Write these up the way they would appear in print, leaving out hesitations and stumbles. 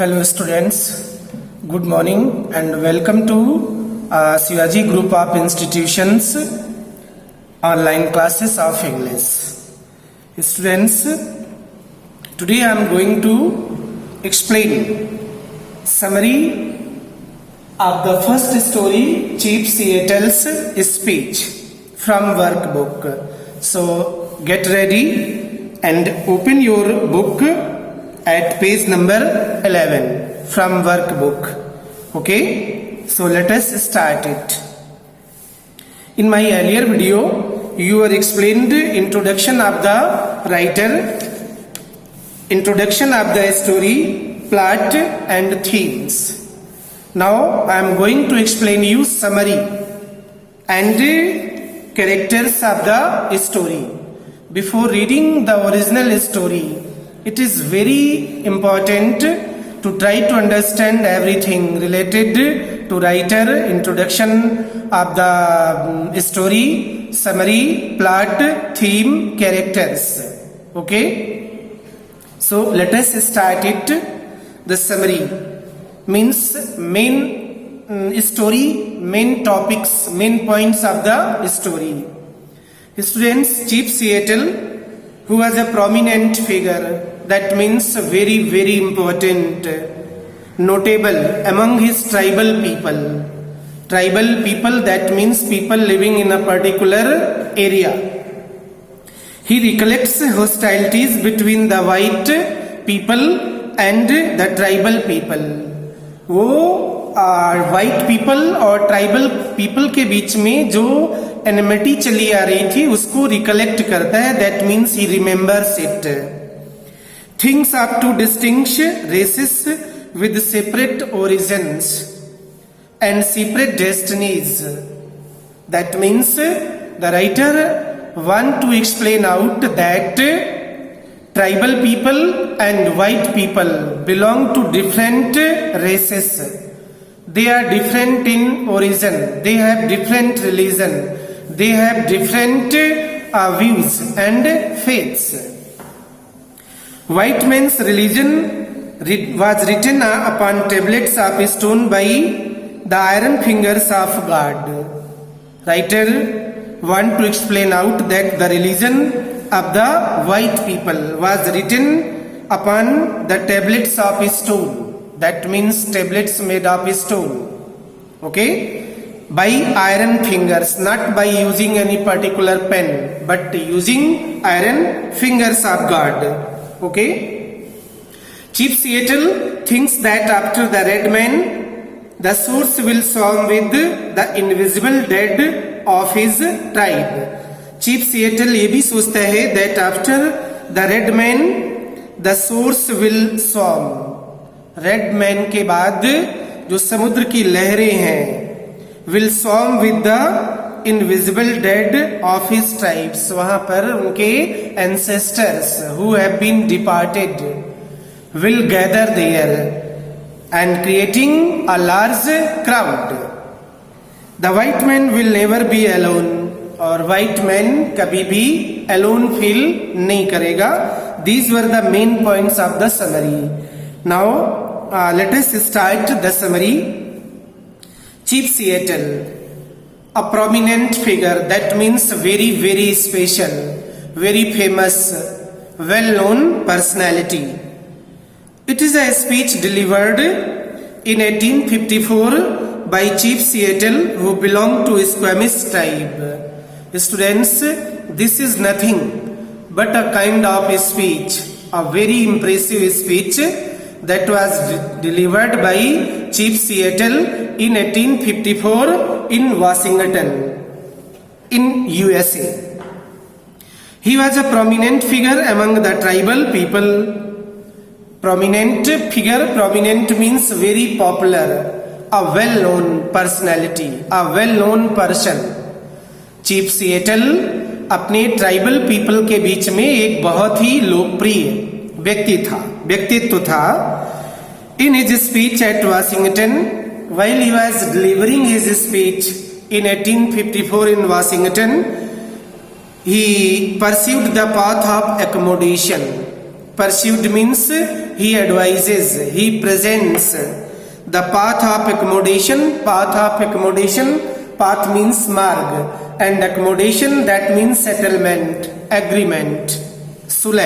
Hello students, good morning and welcome to Shivaji Group of Institutions online classes of English. Students, today I am going to explain summary of the first story, Chief Seattle's speech from workbook. So get ready and open your book at page number 11 from workbook. Okay, so let us start it. In my earlier video you were explained introduction of the writer, introduction of the story, plot and themes. Now I am going to explain you summary and characters of the story. Before reading the original story, it is very important to try to understand everything related to writer, introduction of the story, summary, plot, theme, characters. Okay? So let us start it. The summary means main story, main topics, main points of the story. Students, Chief Seattle, who was a prominent figure, that means very, very important, notable among his tribal people. Tribal people, that means people living in a particular area. He recollects hostilities between the white people and the tribal people. वो white people और tribal people के बीच में जो एनिमिटी चली आ रही थी उसको रिकलेक्ट करता है. That means he remembers it. Things up to distinguish races with separate origins and separate destinies. That means the writer want to explain out that tribal people and white people belong to different races. They are different in origin. They have different religion. They have different views and faiths. White man's religion was written upon tablets of stone by the iron fingers of God. Writer want to explain out that the religion of the white people was written upon the tablets of stone. That means tablets made of stone. Okay, by iron fingers, not by using any particular pen, but using iron fingers of God. Okay, Chief Seattle thinks that after the red man, the source will swarm with the invisible dead of his tribe. Chief Seattle ये भी सोचता है that after the red man the shores will swarm. Red man के बाद जो समुद्र की लहरें हैं will swarm with the invisible dead of his tribes. वहां पर उनके ancestors who have been departed will gather there and creating a large crowd. The white man will never be alone. और व्हाइट मैन कभी भी alone feel नहीं करेगा. These were the main points of the summary. Now let us start the summary. Chief Seattle, a prominent figure, that means very, very special, very famous, well-known personality. It is a speech delivered in 1854 by Chief Seattle, who belonged to Squamish tribe. Students, this is nothing but a kind of speech, a very impressive speech that was delivered by Chief Seattle in 1854 in Washington, in USA. He was a prominent figure among the tribal people. Prominent figure, prominent means very popular, a well-known personality, a well-known person. Chief Seattle अपने tribal people के बीच में एक बहुत ही लोकप्रिय व्यक्तित्व था. In his speech at Washington, while he was delivering his speech in 1854 in Washington, he pursued the path of accommodation. Pursued means he advises, he presents the path of accommodation. Path of accommodation, path means marg, and accommodation, that means settlement, agreement, sulh,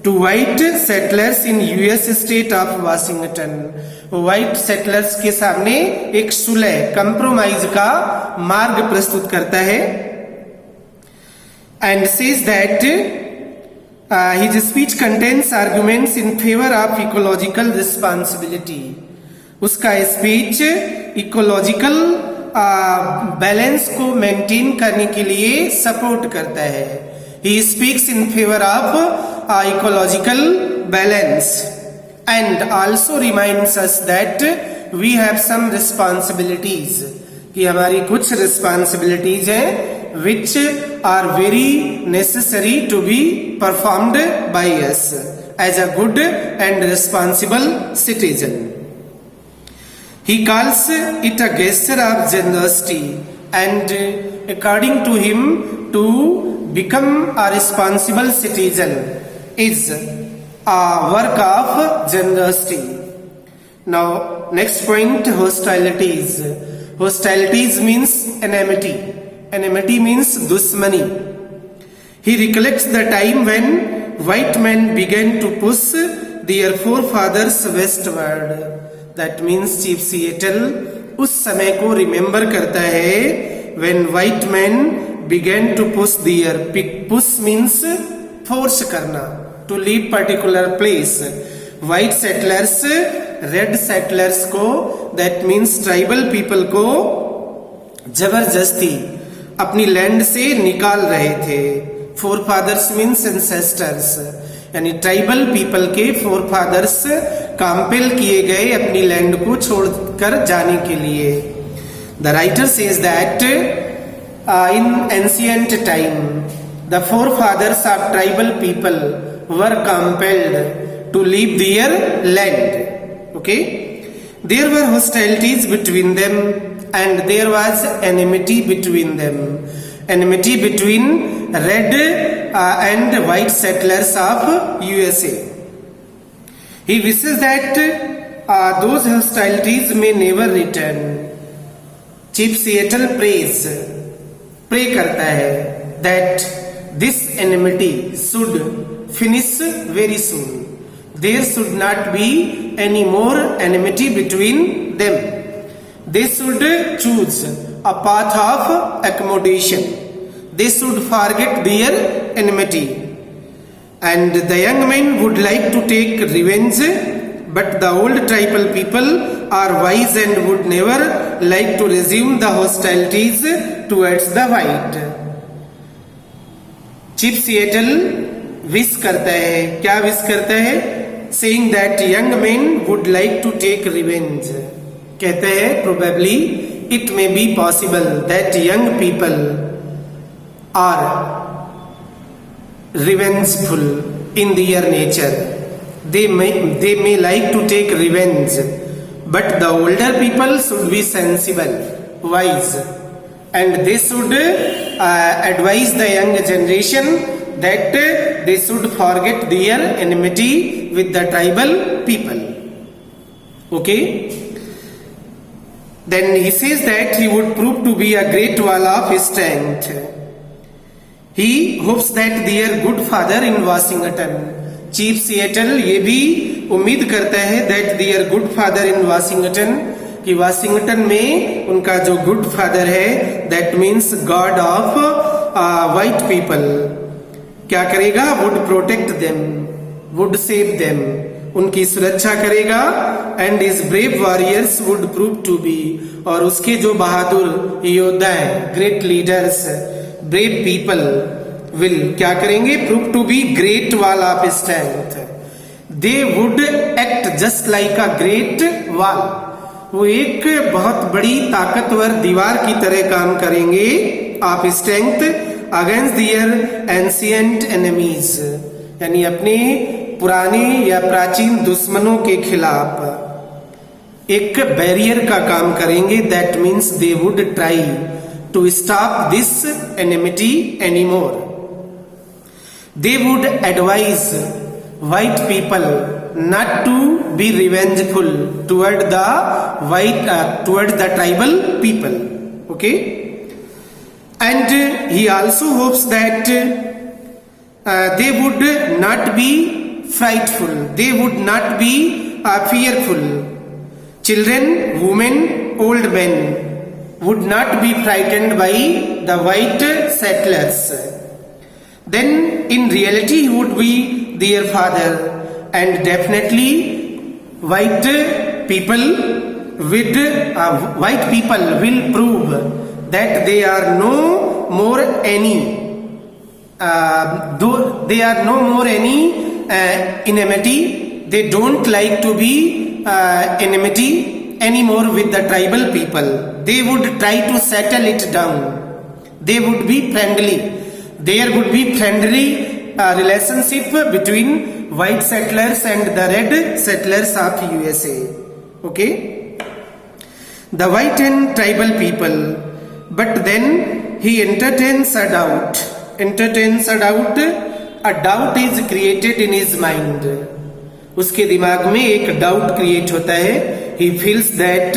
to white settlers in US state of Washington. White settlers के सामने एक सुलह, compromise का मार्ग प्रस्तुत करता है. And says that his speech contains arguments in favour of ecological responsibility. उसका speech ecological balance को मेंटेन करने के लिए सपोर्ट करता है. He speaks in favour of ecological balance and also reminds us that we have some responsibilities, कि हमारी कुछ responsibilities हैं which are very necessary to be performed by us as a good and responsible citizen. He calls it a gesture of generosity, and according to him, to become a responsible citizen is a work of generosity. Now, next point, hostilities. Hostilities means enmity. Enmity means dushmani. He recollects the time when white men began to push their forefathers westward. That means Chief Seattle उस समय को remember करता है when white men began to push their, push means force करना, to leave particular place. White settlers red settlers को, that means tribal people को जबरदस्ती अपनी लैंड से निकाल रहे थे. forefathers means ancestors, यानी ट्राइबल पीपल के forefathers कंपेल किए गए अपनी लैंड को छोड़कर जाने के लिए. The writer says that in ancient time the forefathers of tribal people were compelled to leave their land. Okay, there were hostilities between them and there was enmity between them. Enmity between red and white settlers of USA. He wishes that those hostilities may never return. Chief Seattle pray करता है that this enmity should finish very soon. There should not be any more enmity between them. They should choose a path of accommodation. They should forget their enmity. And the young men would like to take revenge, but the old tribal people are wise and would never like to resume the hostilities towards the white. Chief Seattle wish करता है, क्या wish करता है? Saying that young men would like to take revenge. कहते हैं probably it may be possible that young people are revengeful in their nature. they may like to take revenge, but the older people should be sensible, wise, and they should advise the young generation that they should forget their enmity with the tribal people. Okay, then he says that he would prove to be a great wall of strength. He hopes that their good father in Washington, Chief Seattle ये भी उम्मीद करता है that their good father in Washington, कि Washington में उनका जो good father है that means God of white people, क्या करेगा? Would protect them, would save them, उनकी सुरक्षा करेगा. And his brave warriors would prove to be, और उसके जो बहादुर योद्धा हैं, great leaders, brave people will क्या करेंगे? Prove to be great wall of strength. They would act just like a great wall, वो एक बहुत बड़ी ताकतवर दीवार की तरह काम करेंगे of strength against their ancient enemies, यानी अपने पुराने या प्राचीन दुश्मनों के खिलाफ एक बैरियर का काम करेंगे. That means they would try to stop this enmity anymore. They would advise white people not to be revengeful toward the tribal people. Okay, and he also hopes that they would not be frightful, they would not be fearful. Children, women, old men would not be frightened by the white settlers. Then in reality he would be their father, and definitely white people will prove that they are no more any enmity. They don't like to be enmity anymore with the tribal people. They would try to settle it down. They would be friendly. There would be friendly relationship between white settlers and the red settlers of USA. Okay, the white and tribal people. But then he entertains a doubt. A doubt is created in his mind. उसके दिमाग में एक doubt create होता है. He feels that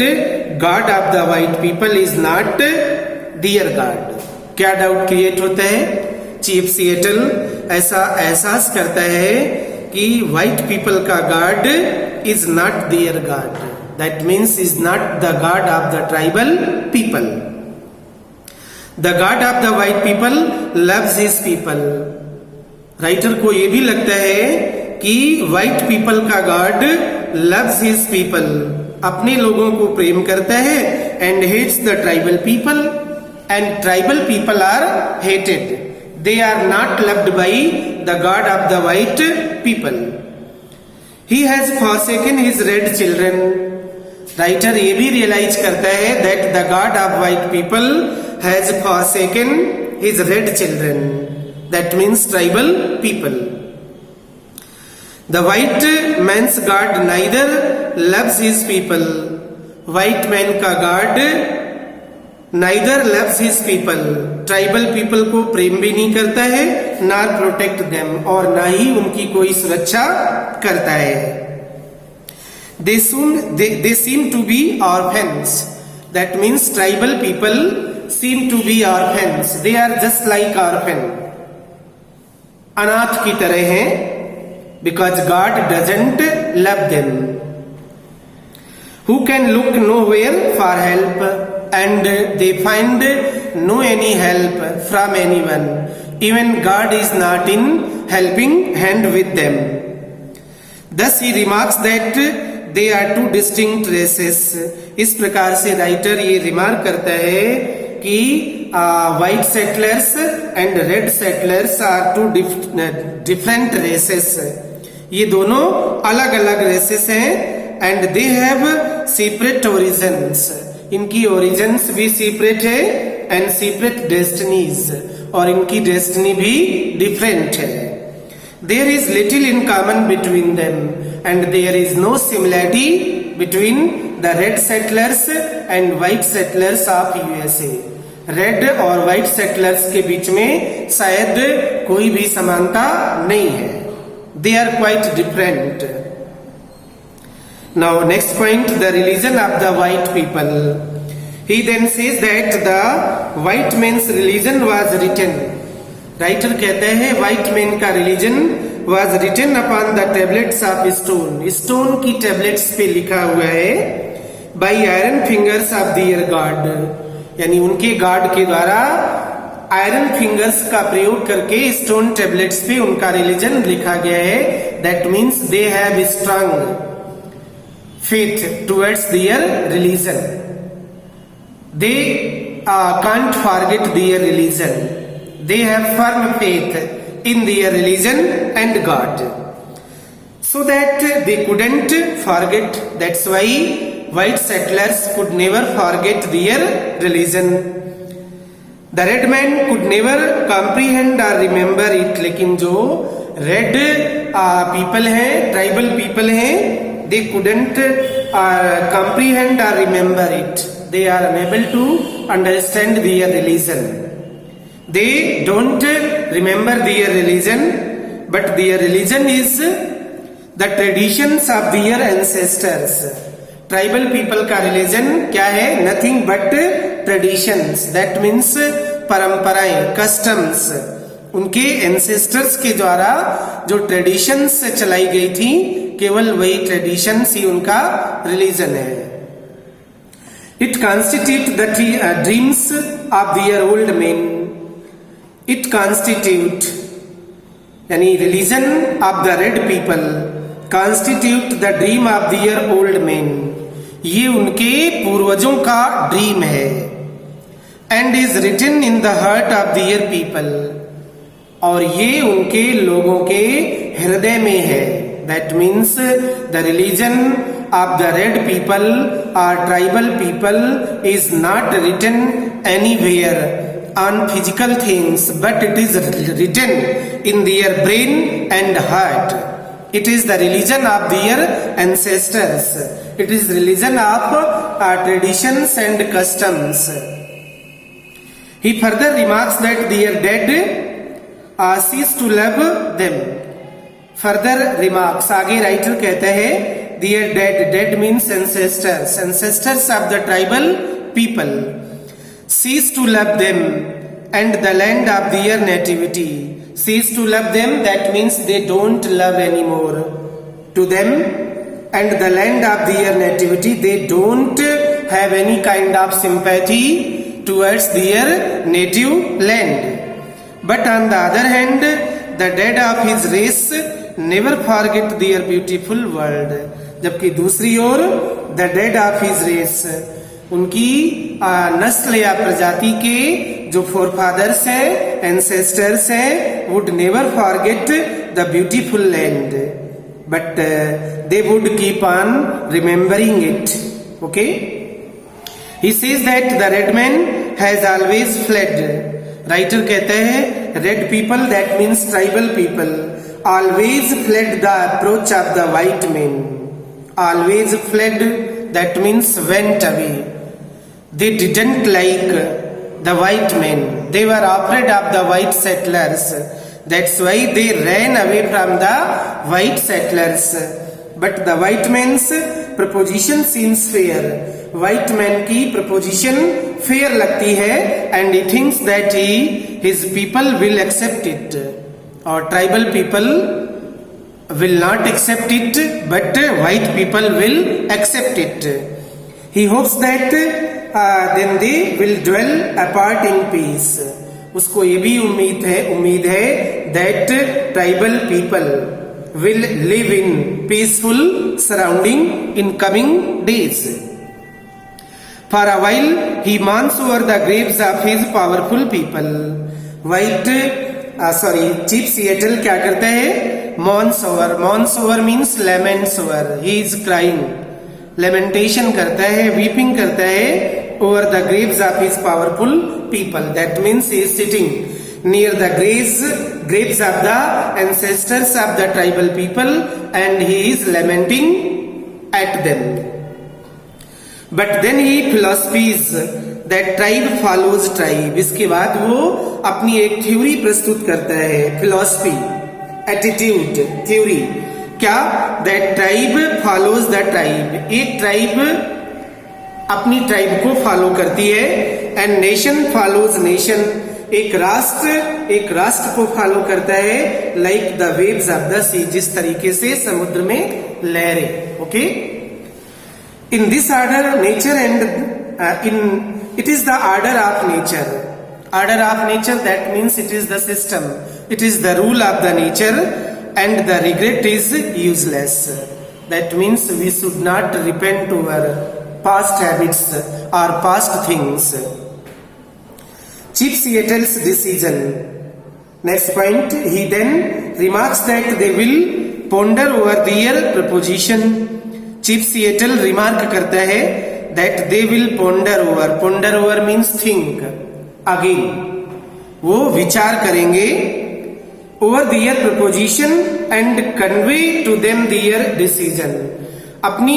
God of the white people is not their God. क्या doubt create होता है? Chief Seattle ऐसा एहसास करता है कि व्हाइट पीपल का God is not their God. That means is not the God of the tribal people. The God of the white people loves his people. Writer को यह भी लगता है कि व्हाइट पीपल का गॉड लव्स हिज पीपल, अपने लोगों को प्रेम करता है, and hates the tribal people, and tribal people are hated. They are not loved by the God of the white people. He has forsaken his red children. Writer ये भी realize करता है that the God of white people has forsaken his red children. That means tribal people. The white man's God neither loves his people. White man का God neither loves his people. Tribal people को प्रेम भी नहीं करता है, nor protect them, और ना ही उनकी कोई सुरक्षा करता है. They seem to be orphans. That means tribal people seem to be orphans. They are just like orphan. अनाथ की तरह हैं, because God doesn't love them. Who can look nowhere for help, and they find no any help from anyone. Even God is not in helping hand with them. Thus he remarks that they are two distinct races. इस प्रकार से writer ये remark करता है कि white settlers and red settlers are two different races. ये दोनों अलग अलग races हैं, and they have separate origins. इनकी ओरिजिन्स भी सीपरेट है, एंड सीपरेट डेस्टिनीज, और इनकी डेस्टिनी भी डिफरेंट है. There is little in common between them, and there is no similarity between the red settlers and white settlers of USA. Red और white settlers के बीच में शायद कोई भी समानता नहीं है. They are quite different. Now next point, the religion of the white people. He then says that the white man's religion was written. Writer कहते हैं white man का religion was written upon the tablets of stone. Stone की tablets पे लिखा हुआ है by iron fingers of their god. यानी उनके God के द्वारा आयरन फिंगर्स का प्रयोग करके स्टोन टेबलेट्स पे उनका रिलीजन लिखा गया है. That means they have strong faith towards their religion. They can't forget their religion. They have firm faith in their religion and God, so that they couldn't forget. That's why white settlers could never forget their religion. The red man could never comprehend or remember it. लेकिन जो red people हैं, tribal people हैं, they couldn't comprehend or remember it. They are unable to understand their religion. They don't remember their religion, but their religion is the traditions of their ancestors. Tribal people का religion क्या है? Nothing but traditions, that means परंपराएं, customs. उनके ancestors के द्वारा जो traditions चलाई गई थी, केवल वही ट्रेडिशंस ही उनका रिलीजन है। It constitute the dreams of their old men. It constitute यानी religion of the red people constitute the dream of their old men. ये उनके पूर्वजों का ड्रीम है। And is written in the heart of their people, और ये उनके लोगों के हृदय में है। That means the religion of the red people और tribal people is not written anywhere on physical things, but it is written in their brain and heart. It is the religion of their ancestors. It is religion of traditions and customs. He further remarks that their dead cease to love them. Further remarks, आगे writer कहते हैं their dead means ancestors. Ancestors of the tribal people cease to love them and the land of their nativity. Cease to love them, that means they don't love anymore to them, and the land of their nativity, they don't have any kind of sympathy towards their native land. But on the other hand, the dead of his race never forget their beautiful world. जबकि दूसरी ओर the dead of his race, उनकी नस्ल या प्रजाति के जो forefathers हैं, ancestors हैं, would never forget the beautiful land, but they would keep on remembering it. Okay, he says that the red man has always fled. Writer कहते हैं red people, that means tribal people, always fled the approach of the white man. Always fled, that means went away. They didn't like the white men. They were afraid of the white settlers. That's why they ran away from the white settlers. But the white man's proposition seems fair. White man की proposition fair लगती है, and he thinks that his people will accept it. Or tribal people will not accept it, but white people will accept it. He hopes that then they will dwell apart in peace. उसको ये भी उम्मीद है that tribal people will live in peaceful surrounding in coming days. For a while he mourns over the graves of his powerful people. Chief Seattle क्या करते हैं? Mourns over means laments over. He is crying. Lamentation करता है, weeping करता है over the graves of his powerful people. That means he is sitting near the graves of the ancestors of the tribal people and he is lamenting at them. But then he philosophies that tribe follows tribe. इसके बाद वो अपनी एक theory प्रस्तुत करता है. Philosophy, attitude, theory. क्या? That tribe follows the tribe. एक ट्राइब अपनी ट्राइब को फॉलो करती है, एंड नेशन फॉलोज नेशन. एक राष्ट्र को फॉलो करता है, like the waves of the sea, जिस तरीके से समुद्र में लहरें. Okay, in this order nature and it is the order of nature. Order of nature, that means it is the system, it is the rule of the nature. And the regret is useless. That means we should not repent to our past habits or past things. Chief Seattle's decision. Next point, he then remarks that they will ponder over their proposition. Chief Seattle remark करता है that they will ponder over. Ponder over means think again. वो विचार करेंगे over their proposition and convey to them their decision. अपनी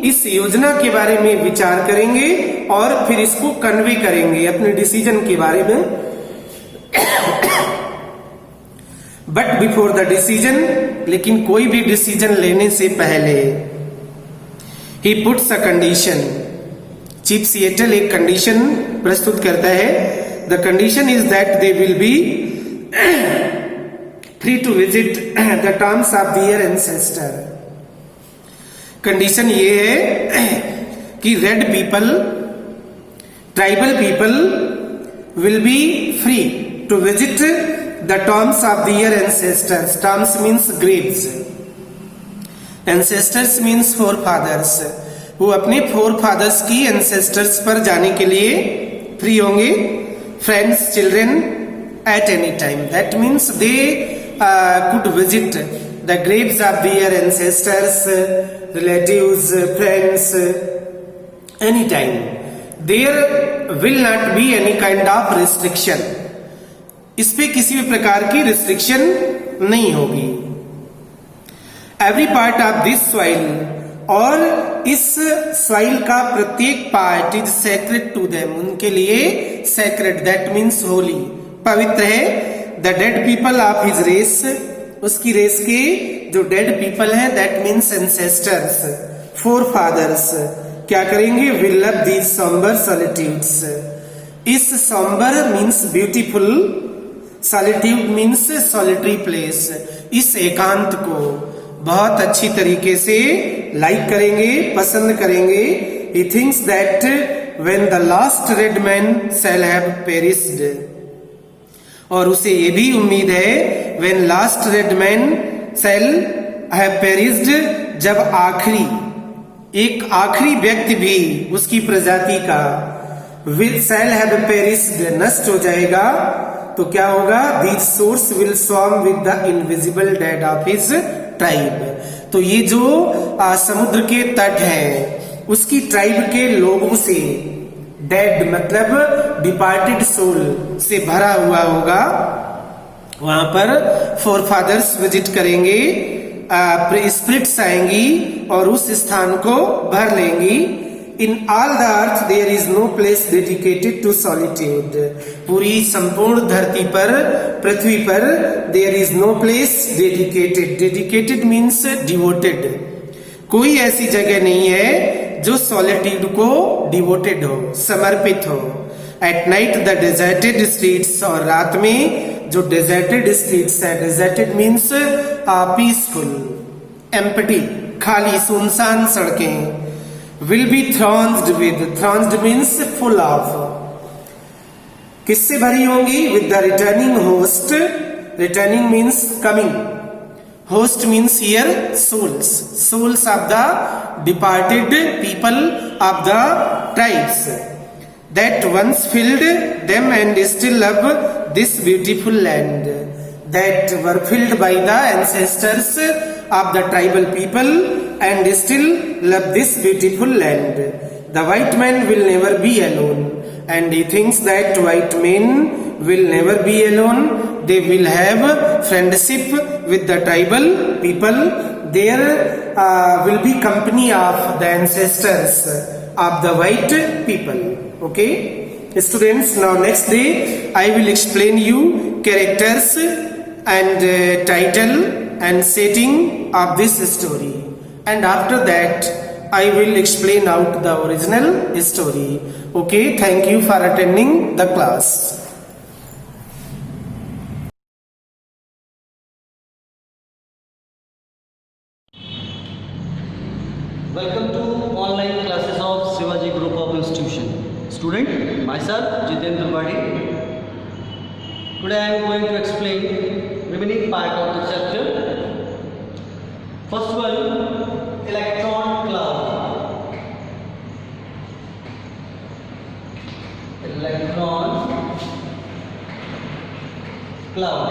इस योजना के बारे में विचार करेंगे और फिर इसको कन्वे करेंगे अपने डिसीजन के बारे में. बट बिफोर द डिसीजन, लेकिन कोई भी डिसीजन लेने से पहले, he puts a condition, Chief Seattle एक कंडीशन प्रस्तुत करता है. The condition is that they will be free to visit the terms of their ancestor. Condition ये है कि red people, tribal people will be free to visit the terms of their ancestors. Terms means graves, ancestors means forefathers. वो अपने four fathers की ancestors पर जाने के लिए फ्री होंगे. Friends, children, at any time. That means they could visit the graves of their ancestors, relatives, friends, anytime. There will not be any kind of restriction. इस पे किसी भी प्रकार की रिस्ट्रिक्शन नहीं होगी. Every part of this soil, और इस सॉइल का प्रत्येक part is sacred to them, उनके लिए sacred, that means holy, पवित्र है. The dead people of his race, उसकी रेस के जो डेड पीपल हैं, that means ancestors, forefathers, क्या करेंगे? Will love these sombre solitudes. इस sombre means beautiful, solitude means solitary place. इस एकांत को बहुत अच्छी तरीके से लाइक करेंगे, पसंद करेंगे. He thinks that when the last red man shall have perished, और उसे ये भी उम्मीद है when last red man shall have perished, जब एक आखिरी व्यक्ति भी उसकी प्रजाति का शैल हैव पेरिस्ड, नष्ट हो जाएगा, तो क्या होगा? These source will swarm with the invisible dead of his tribe. तो ये जो समुद्र के तट है उसकी ट्राइब के लोगों से, डेड मतलब डिपार्टेड सोल से भरा हुआ होगा. वहां पर फोर फादर्स विजिट करेंगे, स्पिरिट्स आएंगी और उस स्थान को भर लेंगी. In all the earth there is no place dedicated to solitude. पूरी संपूर्ण धरती पर, पृथ्वी पर, there is no place dedicated. Dedicated means devoted. कोई ऐसी जगह नहीं है जो सॉलिट्यूड को डिवोटेड हो, समर्पित हो. At night the deserted streets, और रात में जो डेजर्टेड स्ट्रीट्स है, डेजर्टेड मीन्स पीसफुल, एम्प्टी, खाली, सुनसान सड़कें, will be thronged with, thronged means full of, किससे भरी होंगी? With the returning host. Returning means coming, host means here souls, souls of the departed people of the tribes that once filled them and still love this beautiful land, that were filled by the ancestors of the tribal people and still love this beautiful land. The white man will never be alone, and he thinks that white men will never be alone. They will have friendship with the tribal people. There will be company of the ancestors of the white people. Okay, students, now next day I will explain you characters and title and setting of this story, and after that I will explain out the original story. Okay, thank you for attending the class. Welcome to online classes of Shivaji Group of Institution. Student, myself Jitendra Badi. Today I am going to explain remaining part of the chapter. First one, electron cloud. Electron cloud.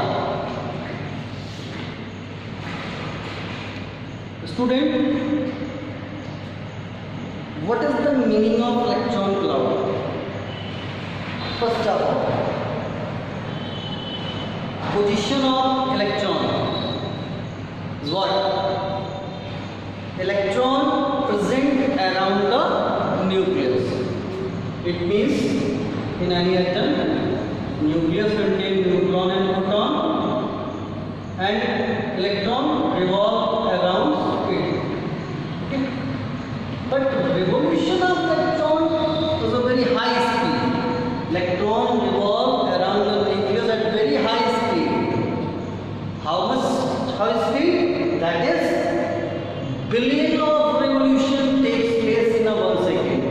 Student, what is the meaning of electron cloud? First of all, position of electron is what? Electron present around the nucleus. It means in any atom, nucleus contains neutron and proton, and electron revolve around it. Okay? But revolution of electron is a very high speed. Electron revolve around the nucleus at very high speed. How much high speed? That is billion of revolution takes place in a 1 second.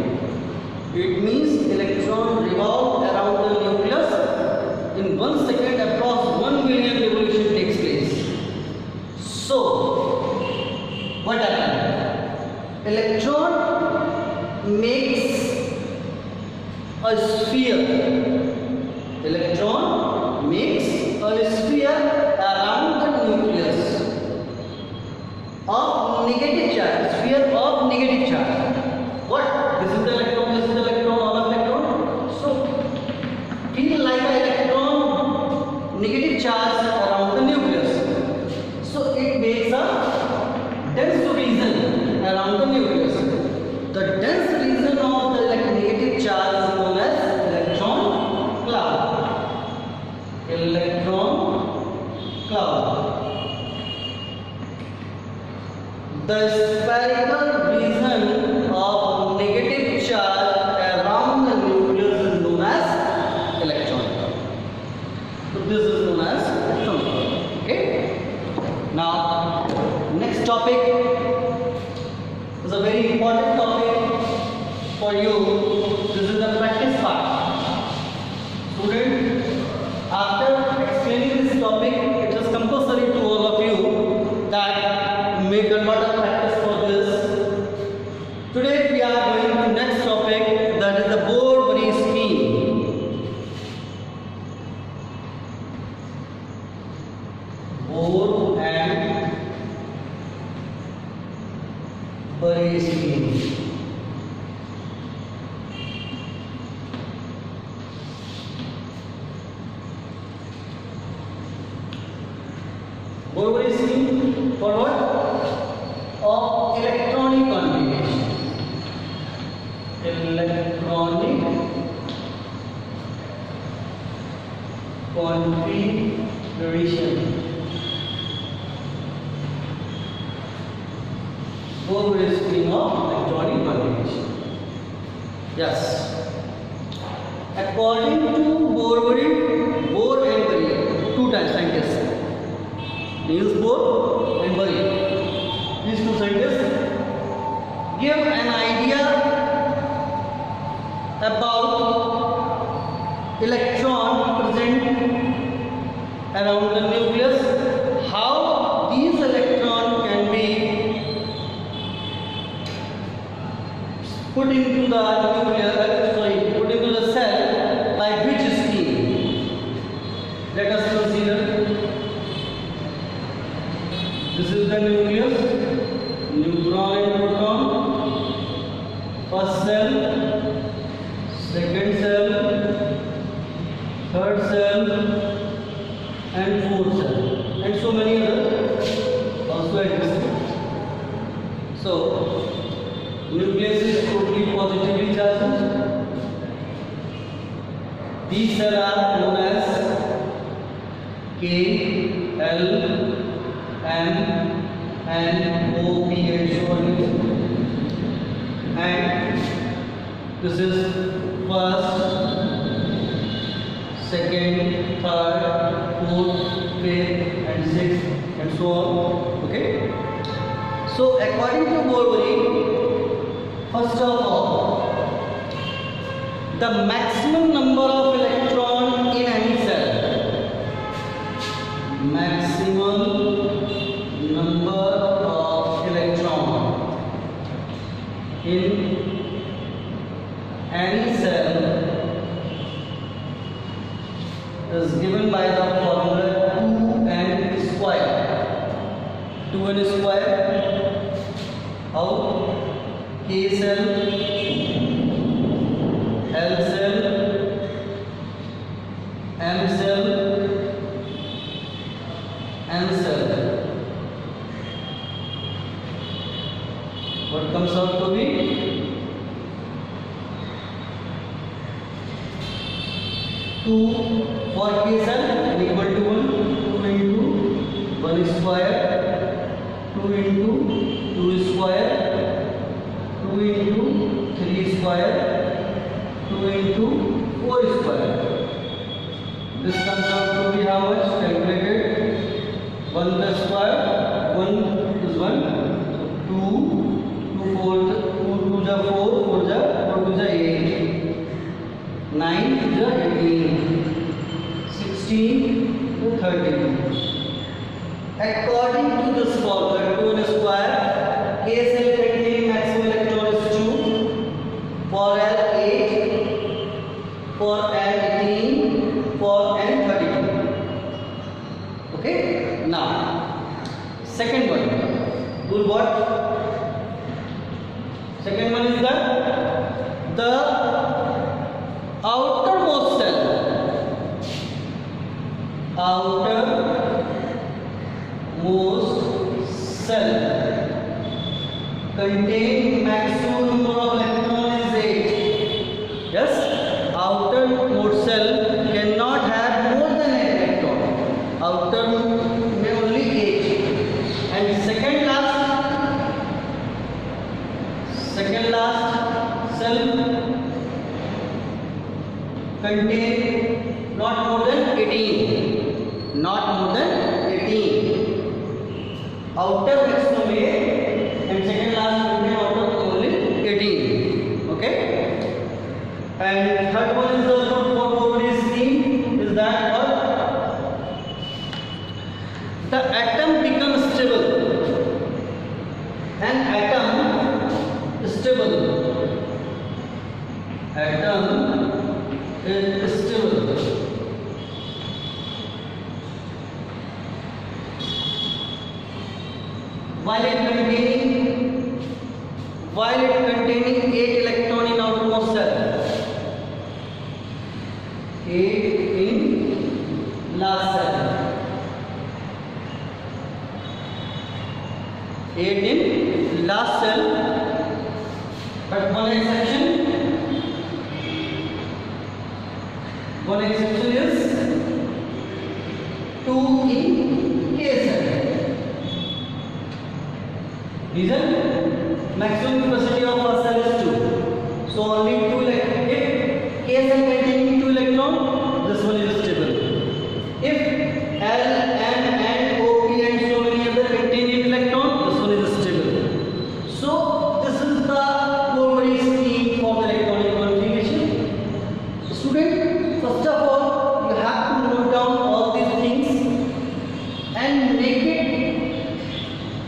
It means electron revolve around the nucleus in 1 second. Across 1 billion revolution takes place. So what happens? Electron makes a sphere. Electron makes a sphere around the nucleus of negative charge. Sphere of negative charge. What? This is the electron, this is the electron, all of electron. So, feel like an electron negative charge around the nucleus. So, it makes a dense region around the nucleus. The dense region of the negative charge is known as electron cloud. Electron cloud. The spherical region of negative charge around the nucleus is known as electron cloud. So this is known as electron cloud. Okay. Now, next topic is a very important topic for you. This is the practice part. Student, after explaining this topic, it is compulsory to all of you that you make a lot of practice for this. Today we are going to next topic, that is the Bohr-Bury scheme. Bohr and Bury scheme. Bohr-Bury scheme for what? Of electronic configuration. Electronic configuration. Bohr-Bury scheme of electronic configuration. Yes. According to Bohr-Bury, Bohr and Bury, two scientists, Niels Bohr and Bury. These two scientists give an idea about electron present around the nucleus, how these electrons can be put into the put into the cell by which scheme. Let us consider. This is the nucleus. Neutron and proton, first cell, second cell, third cell, and fourth cell, and so many other also exist. So, nucleus is totally positively charged. These cells are known as K, L, M, and O, P, and so on. And this is first, second, third, fourth, fifth, and sixth, and so on. Okay. So according to Bohr-Bury, first of all, the maximum number of electrons in any cell, maximum number of electrons in any cell is given by the formula 2n square. 2n square. How? K cell, L cell, M cell, N cell. What comes out to be 2 for K cell equal to 1, 2 into 1 square, 2 into 2 square, 2 into 3 square, 2 into 4 square. This comes out to be how much? Calculated. 1 plus square, 1 is 1. So 2, 2 4, 2 2 ja 4, 4 ja 4 2 ja 8, 9 2 ja 18, 16 to 30. According to this formula, 2 in a square, K cell containing maximum electron is 2, for L 8, for L 18, for N 32. Okay? Now, second one. Rule what? Second one is the outermost cell. Outermost cell contain maximum number of electron is 8. Yes, outermost cell cannot have more than 8 electron. Outer may only 8. And second last cell contain not more than 18. Not more than 18. Outer maximum 8 and second last contain outer only 18. Okay? And third one is the probability scheme is that what? The atom becomes stable. An atom is stable. Atom is stable. While it containing 8 electron in outermost cell, 8 in last cell, 8 in last cell, but one exception is 2 in K cell. Reason? Maximum capacity of a cell is 2. So only 2 electron. If K cell containing 2 electron, this one is stable. If L, M, and O, P and so many other contain 8 electron, this one is stable. So this is the Moberry scheme for the electronic configuration. Student, first of all, you have to note down all these things and make it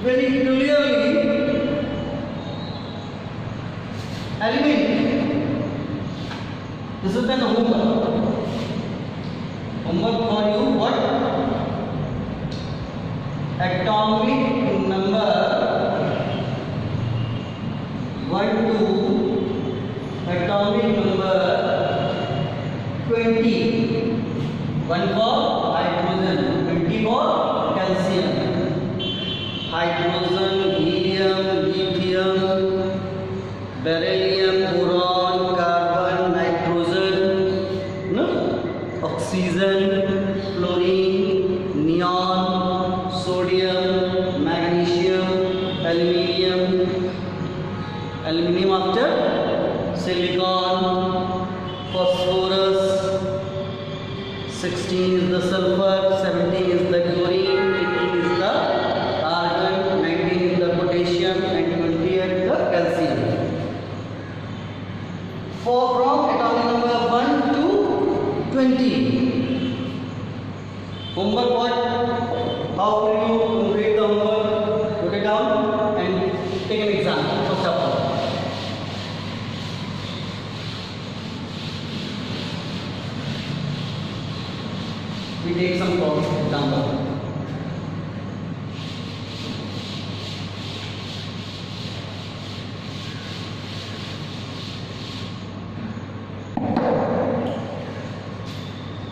very clearly element. This is the homework. Homework for you what? Atomic number 1 to atomic number 20. 1 for hydrogen, 20 for calcium. Hydrogen, helium, lithium, beryllium, boron, carbon, nitrogen, no? Oxygen, fluorine, neon, sodium, magnesium, aluminium after silicon, phosphorus, 16 is the sulfur, 17 is the chlorine, 18 is the argon, 19 is the potassium, and 20 is the calcium. From atomic number 1 to 20. Homework what? How will you complete the homework? Put it down and take an example. First of all, we take some example.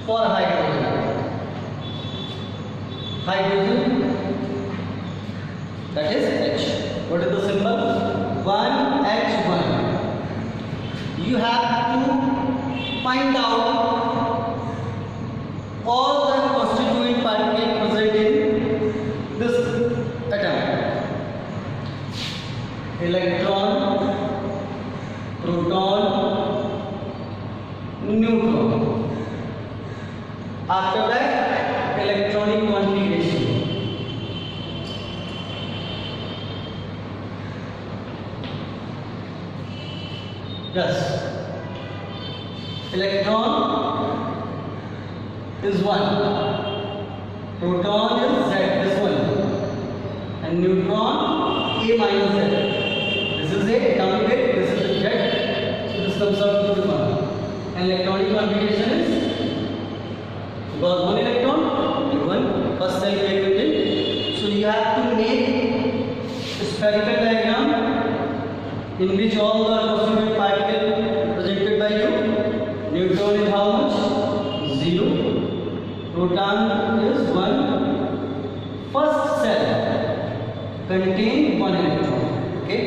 For hydrogen, that is H. What is the symbol? 1H1. You have to find out all the constituent particles present in neutron. After that, electronic configuration. Yes, electron is 1, proton is Z, this one, and neutron A minus Z. This is A, atomic weight, this is the Z, so this comes out to the 1. And electronic configuration is, because 1 electron, one first cell element. So you have to make a spherical diagram in which all the constituent particles presented by you. Neutron is how much? 0. Proton is 1. First cell contain 1 electron. Okay.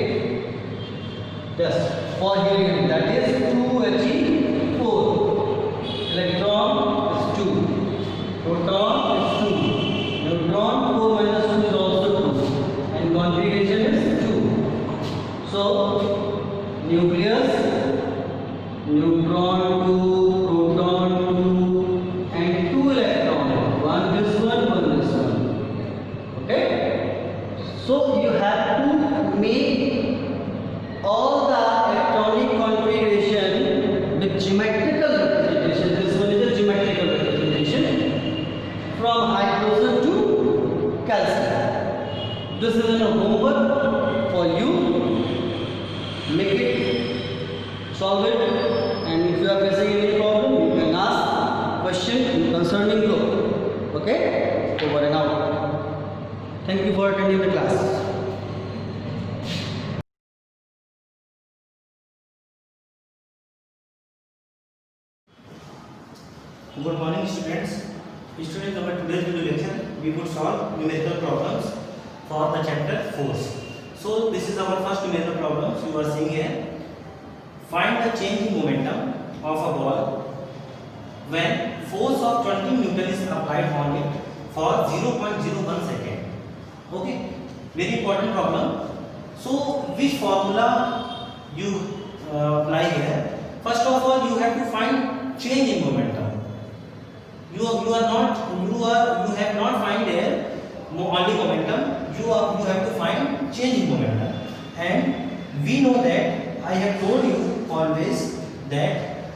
Yes. For helium, that is 2He4. Electron is 2. Proton is 2. Neutron 4 minus 2 is also 2. And configuration is 2. So, nucleus, neutron 2, proton 2, and 2 electron. One this one, one this one. Okay? So, you have to make all the electronic configuration with geometrical representation. This one is a geometrical representation from hydrogen to calcium. This is a homework for you. Make it, solve it, and if you are facing any problem, you can ask question concerning group. Okay? Over and out. Thank you for attending the class. Good morning, students. Students, our today's video lecture we would solve numerical problems for the chapter force. So this is our first numerical problem. So you are seeing here. Find the change in momentum of a ball when force of 20 Newton is applied on it for 0.01 second. Okay, very important problem. So which formula you apply here? First of all, you have to find change in momentum. You have not find here only momentum. You have to find change in momentum, and we know that I have told you always that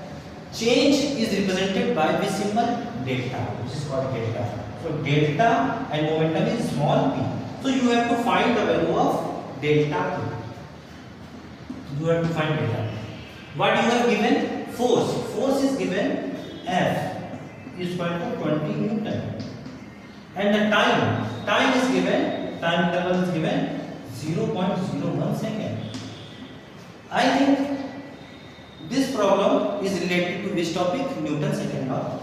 change is represented by this symbol delta, which is called delta. So delta and momentum is small p. So you have to find the value of delta p. You have to find delta. What you have given? Force. Force is given F is equal to 20 Newton. And the time is given, time interval is given 0.01 second. I think this problem is related to which topic? Newton's second law.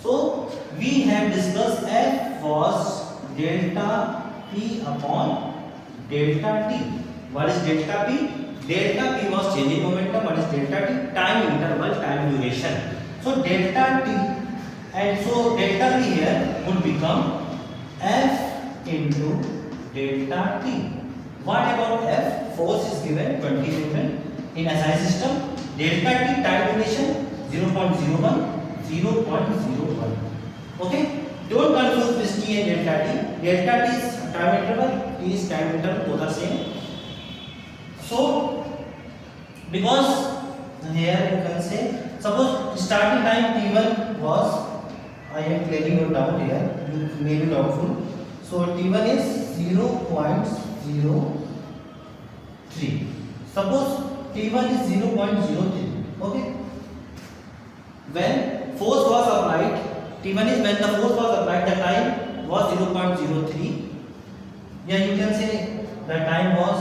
So we have discussed F was delta P upon delta T. What is delta P? Delta P was change in momentum. What is delta T? Time interval, time duration. So delta T, and so delta P here would become F into delta T. What about F? Force is given 20 Newton in SI system. Delta T time duration 0.01. Okay, don't confuse this T and delta T. Delta T is time interval, T is time interval, both are same. So because here you can say, suppose starting time T1 was, I am clearing your doubt here, you may be doubtful. So T1 is 0.03. Suppose T1 is 0.03. Okay. When force was applied, T1 is when the force was applied, the time was 0.03. Yeah, you can say the time was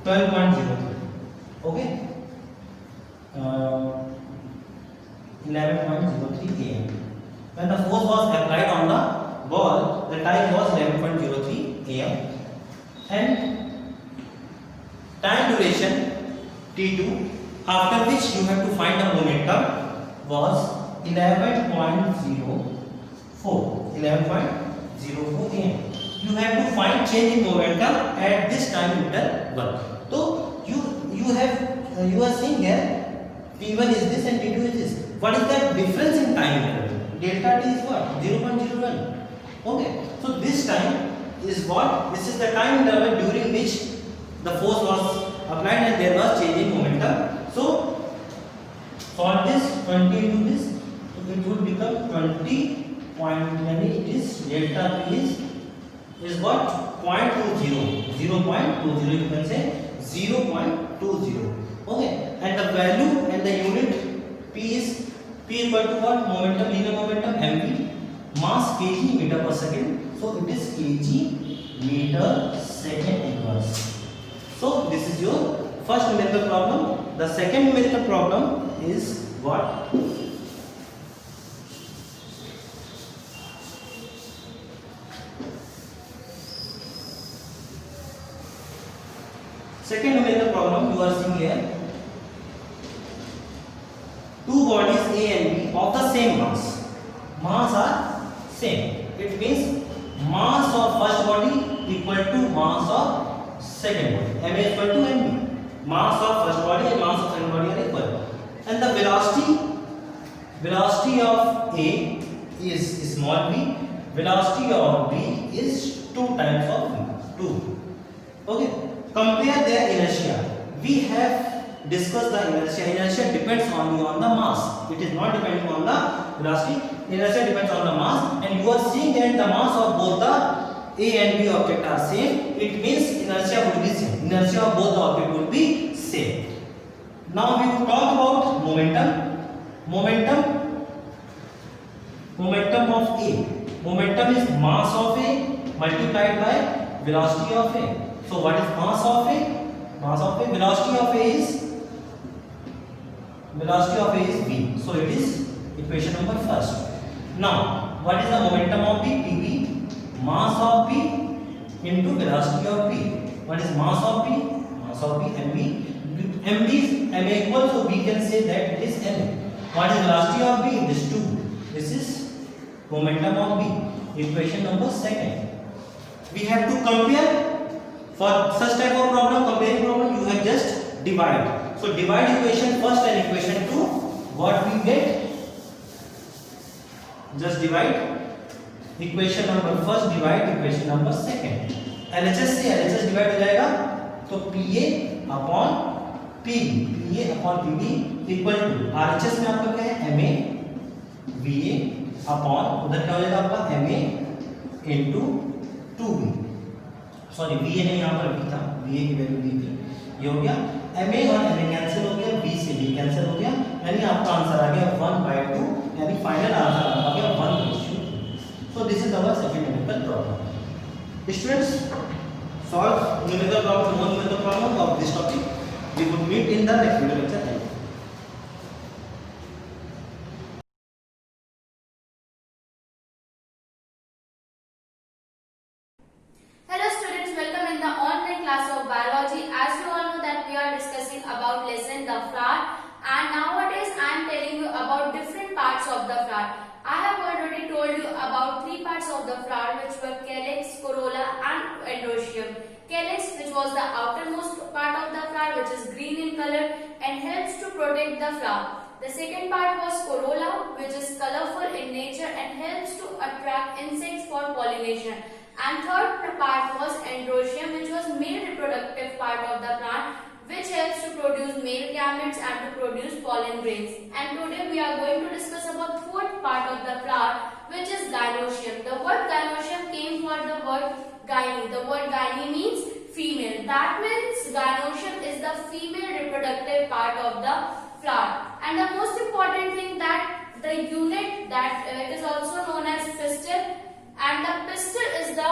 12.03. Okay. 11.03 am. When the force was applied on the ball, the time was 11.03 am. And time duration T2, after which you have to find the momentum, was 11.04 am. You have to find change in momentum at this time interval. So you are seeing here T1 is this and T2 is this. What is that difference in time interval? Delta t is what? 0.01. Okay, so this time is what? This is the time interval during which the force was applied and there was change in momentum. So solve this 20 into this, so it would become 20 point, it is delta p is what? 0.20, 0.20, you can say 0.20. Okay, and the value and the unit p is p equal to what? Momentum, linear momentum, mv, mass kg meter per second, so it is kg meter second inverse. So this is your first numerical problem. The second numerical problem is what? Second numerical problem you are seeing here. Two bodies A and B of the same mass. Mass are same. It means mass of first body equal to mass of second body. Ma is equal to mb. Mass of first body and mass of second body are equal. And the velocity of A is small v. Velocity of B is 2 times of v. 2. Okay. Compare their inertia. We have discussed the inertia. Inertia depends only on the mass. It is not depending on the velocity. Inertia depends on the mass, and you are seeing that the mass of both the A and B object are same. It means inertia would be same. Inertia of both the object would be same. Now we will talk about momentum. Momentum of A. Momentum is mass of A multiplied by velocity of A. So what is mass of A? Mass of A, velocity of A is v. So it is equation number first. Now what is the momentum of B? PV, mass of B into velocity of B. What is mass of B? Mass of B, mv. mv is ma equal, so we can say that it is m. What is velocity of B? This 2. This is momentum of B. Equation number second. We have to compare. For such type of problem, comparing problem, you have just divide. So divide equation first and equation 2. What we get? Just divide equation number first, divide equation number second. LHS से LHS divide हो जाएगा, तो PA upon PB equal to RHS में आपका क्या है? MA VA upon उधर क्या हो जाएगा आपका? MA into 2B. Sorry VA नहीं, यहाँ पर भी था, VA की वैल्यू दी थी, ये हो गया MA और MA कैंसिल हो गया, B से B कैंसिल हो गया, यानी आपका आंसर आ गया 1/2, यानी फाइनल आंसर आ गया 1/2. So this is our second numerical problem. Students, solve numerical problem, one numerical problem of this topic. We would meet in the next video lecture. Hello students, welcome in the online class of biology. As you all know that we are discussing about lesson the flower, and nowadays I am telling you about different parts of the flower. I have already told you about 3 parts of the flower, which were calyx, corolla and androecium. Calyx, which was the outermost part of the flower, which is green in color and helps to protect the flower. The second part was corolla, which is colorful in nature and helps to attract insects for pollination. And third part was androecium, which was male reproductive part of the plant, which helps to produce male gametes and to produce pollen grains. And today we are going to discuss about fourth part of the flower, which is gynoecium. The word gynoecium came from the word gyne. The word gyne means female. That means gynoecium is the female reproductive part of the flower. And the most important thing that the unit that is also known as pistil, and the pistil is the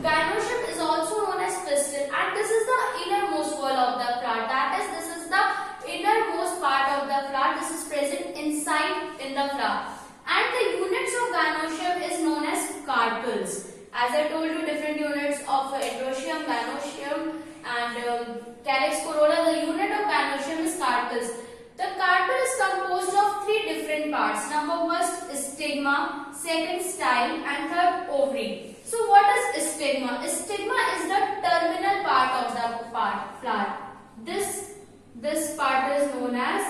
gynoecium is also known as pistil, and this is the innermost wall of the flower. That is, this is the innermost part of the flower. This is present inside in the flower. And the units of gynoecium is known as carpels. As I told you, different units of androecium, gynoecium and calyx, corolla. The unit of gynoecium is carpels. The carpel is composed of 3 different parts. Number 1 is stigma, second style, and third ovary. So what is stigma? Stigma is the terminal part of the flower. This part is known as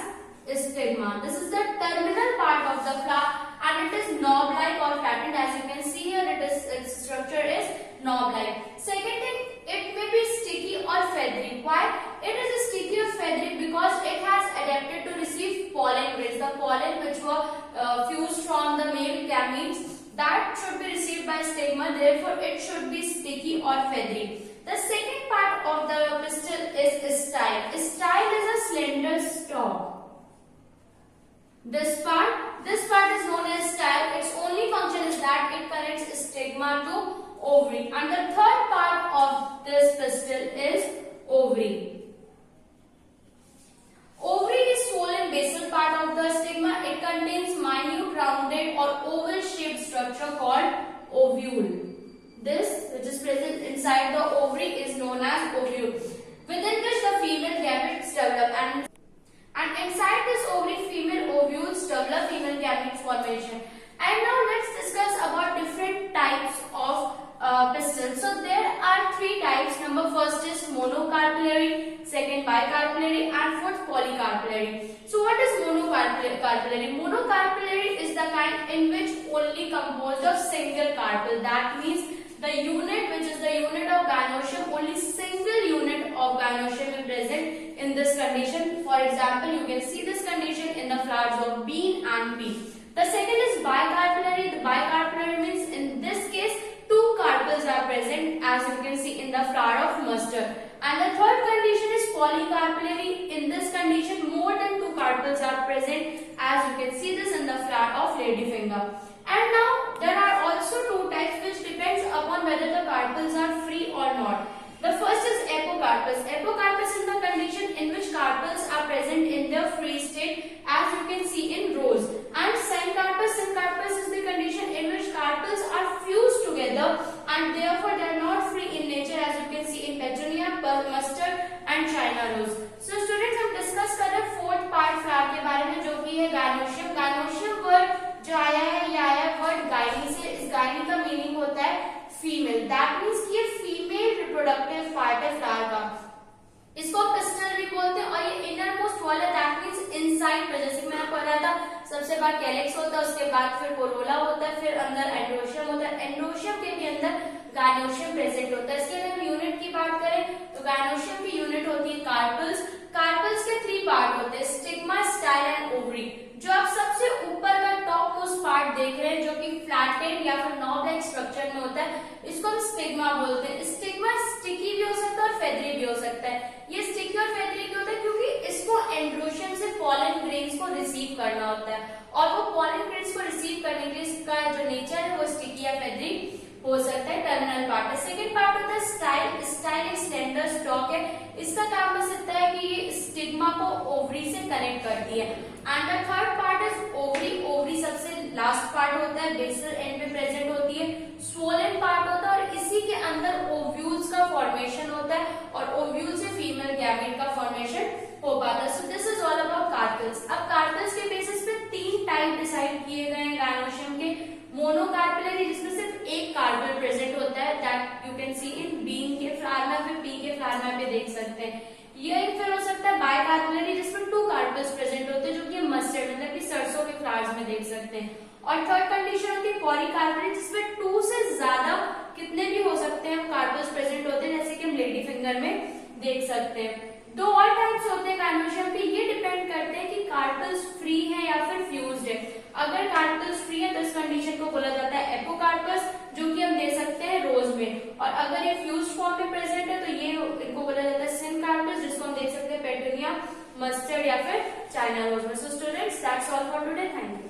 stigma. This is the terminal part of the flower and it is knob-like or flattened. As you can see here, its structure is knob-like. Second thing, it may be sticky or feathery. Why? It is sticky or feathery because it has adapted to receive pollen grains. The pollen which were fused from the male gametes, that should be received by stigma, therefore it should be sticky or feathery. The second part of the pistil is style. Style is a slender stalk. This part is known as style. Its only function is that it connects stigma to ovary. And the third part of this pistil is ovary. Ovary is swollen basal part of the stigma. It contains minute rounded or oval shaped structure called ovule. This, which is present inside the ovary, is known as ovule, within which the female gametes develop, and inside this ovary, female ovules develop female gametes formation. And now let's discuss about different types of pistils. So there are three types. Number first is monocarpellary, second bicarpellary, and fourth polycarpellary. So what is monocarpellary? Monocarpellary is the kind in which only composed of single carpel. That means the unit, which is the unit of gynoecium, only single unit of gynoecium is present in this condition. For example, you can see this condition in the flowers of bean and pea. The second is bicarpellary. The bicarpellary means in this case two carpels are present, as you can see in the flower of mustard. And the third condition is polycarpellary. In this condition, more than two carpels are present, as you can see this in the flower of ladyfinger. And now there are also two types which depends upon whether the carpels are free or not. The first is apocarpus. Apocarpus is the condition in which carpels are present in their free state, as you can see in rows. And syncarpus. Syncarpus is the condition in which carpels are fused together and therefore they are not free in nature, as you can see in petunia, mustard and China rose. So students, हम discuss कर रहे हैं fourth part flower के बारे में, जो कि है gynoecium. Gynoecium वर्ड जो आया है, ये आया है वर्ड गायनी से. इस गायनी का मीनिंग होता है फीमेल. दैट मीन्स कि ये फीमेल रिप्रोडक्टिव पार्ट है फ्लावर का. इसको पिस्टल भी बोलते हैं. और ये इनर मोस्ट वॉल है, दैट मीन्स इनसाइड. जैसे मैं आपको बताया था, सबसे बाद कैलिक्स होता है, उसके बाद फिर कोरोला होता है, फिर अंदर एंड्रोशियम होता है. एंड्रोशियम के भी अंदर गायनोशियम प्रेजेंट होता है. इसके अगर हम यूनिट की बात करें तो गायनोशियम की यूनिट होती है कार्पल्स. कार्पल्स के थ्री पार्ट होते हैं, स्टिग्मा, स्टाइल एंड ओवरी. जो आप सबसे ऊपर का टॉप मोस्ट पार्ट देख रहे हैं, जो कि फ्लैटेड या फिर नॉब लाइक स्ट्रक्चर में होता है, इसको हम स्टिग्मा बोलते हैं. स्टिग्मा स्टिकी भी हो सकता है और फेदरी भी हो सकता है. ये स्टिकी और फेदरी क्यों होता है? क्योंकि इसको एंड्रोशियम से पॉलन ग्रेन्स को रिसीव करना होता है, और वो पॉलन ग्रेन्स को रिसीव करने के लिए इसका जो नेचर है वो स्टिकी या फेदरी हो सकता है. टर्मिनल पार्ट है. सेकेंड पार्ट होता है स्टाइल. स्टाइल एक स्लेंडर स्टॉक है. इसका काम हो सकता है कि ये स्टिग्मा को ओवरी से कनेक्ट करती है. And the third part is ovary. Ovary सबसे लास्ट पार्ट होता है, बेसल एंड में प्रेजेंट होती है. स्वोलन पार्ट होता है और इसी के अंदर ओव्यूल्स का फॉर्मेशन होता है, और ओव्यूल से फीमेल गैमेट का फॉर्मेशन हो पाता है. So this is all about carpels. अब कार्पल्स के बेसिस पे तीन टाइप डिसाइड किए गए हैं गायनोशियम के. मोनोकार्पेलरी, जिसमें सिर्फ एक कार्पल प्रेजेंट होता है, that you can see in bean के फ्लावर में, फिर पी के फ्लावर में भी देख सकते हैं. ये फिर हो सकता है बायकार्पेलरी, जिसमें टू कार्पल्स प्रेजेंट होते हैं, जो कि मस्टर्ड मतलब कि सरसों के फ्लावर्स में देख सकते हैं. और थर्ड कंडीशन होती है पॉलीकार्पेलरी, जिसमें टू से ज्यादा कितने भी हो सकते हैं कार्पल्स प्रेजेंट होते हैं, जैसे कि हम लेडी फिंगर में देख सकते हैं. दो और टाइप्स होते हैं गायनोशियम पे. ये डिपेंड करते हैं कि कार्पल्स फ्री है या फिर फ्यूज्ड है. अगर कार्पल्स फ्री है तो इस कंडीशन को बोला जाता है एपोकार्पस, जो कि हम दे सकते हैं रोज में. और अगर ये फ्यूज्ड फॉर्म में प्रेजेंट है तो ये इनको बोला जाता है सिनकार्पस, जिसको हम देख सकते हैं पेटूनिया, मस्टर्ड या फिर चाइना रोज में. So students, that's all for today. Thank you.